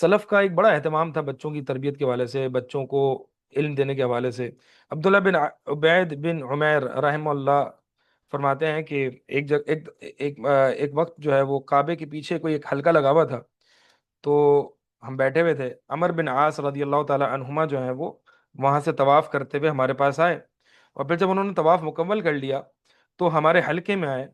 سلف کا ایک بڑا اہتمام تھا بچوں کی تربیت کے حوالے سے، بچوں کو علم دینے کے حوالے سے۔ عبداللہ بن عبید بن عمیر رحمہ اللہ فرماتے ہیں کہ ایک وقت جو ہے وہ کعبے کے پیچھے کوئی ایک حلقہ لگا ہوا تھا، تو ہم بیٹھے ہوئے تھے، عمر بن عاص رضی اللہ تعالی عنہما جو ہیں وہ وہاں سے طواف کرتے ہوئے ہمارے پاس آئے، اور پھر جب انہوں نے طواف مکمل کر لیا تو ہمارے حلقے میں آئے،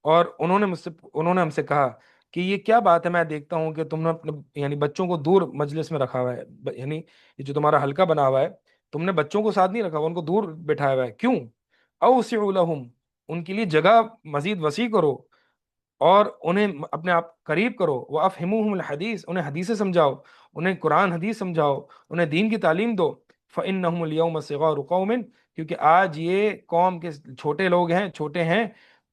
اور انہوں نے ہم سے کہا کہ یہ کیا بات ہے، میں دیکھتا ہوں کہ تم نے اپنے یعنی بچوں کو دور مجلس میں رکھا ہوا ہے، یعنی یہ جو تمہارا حلقہ بنا ہوا ہے تم نے بچوں کو ساتھ نہیں رکھا ہوا، ان کو دور بٹھایا ہوا ہے، کیوں؟ اوسعوا لہم، ان کے لیے جگہ مزید وسیع کرو، اور انہیں اپنے آپ قریب کرو، وہ افہموہم الحدیث، انہیں حدیثیں سمجھاؤ، انہیں قرآن حدیث سمجھاؤ، انہیں دین کی تعلیم دو، فإنہم اليوم صغار قوم، کیونکہ آج یہ قوم کے چھوٹے لوگ ہیں، چھوٹے ہیں،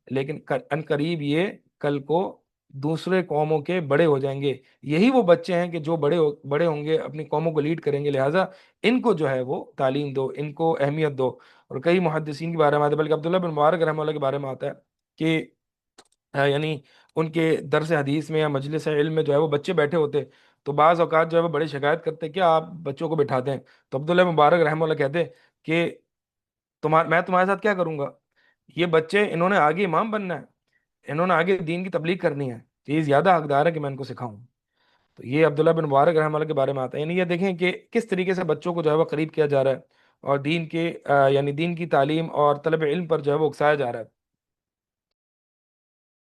لیکن ان قریب یہ کل کو دوسرے قوموں کے بڑے ہو جائیں گے، یہی وہ بچے ہیں کہ جو بڑے ہوں گے اپنی قوموں کو لیڈ کریں گے، لہٰذا ان کو جو ہے وہ تعلیم دو، ان کو اہمیت دو۔ اور کئی محدثین کے بارے میں آتا ہے، بلکہ عبداللہ بن مبارک رحمہ اللہ کے بارے میں آتا ہے کہ یعنی ان کے درس حدیث میں یا مجلس علم میں جو ہے وہ بچے بیٹھے ہوتے، تو بعض اوقات جو ہے وہ بڑی شکایت کرتے کہ آپ بچوں کو بٹھاتے ہیں، تو عبداللہ مبارک رحمہ اللہ کہتے کہ میں تمہارے ساتھ کیا کروں گا، یہ بچے انہوں نے آگے امام بننا ہے، انہوں نے آگے دین کی تبلیغ کرنی ہے، تو یہ زیادہ حقدار ہے کہ میں ان کو سکھاؤں۔ تو یہ عبداللہ بن مبارک رحمہ اللہ کے بارے میں آتا ہے، یعنی یہ دیکھیں کہ کس طریقے سے بچوں کو جو ہے وہ قریب کیا جا رہا ہے، اور دین کے یعنی دین کی تعلیم اور طلب علم پر جو ہے وہ اکسایا جا رہا ہے۔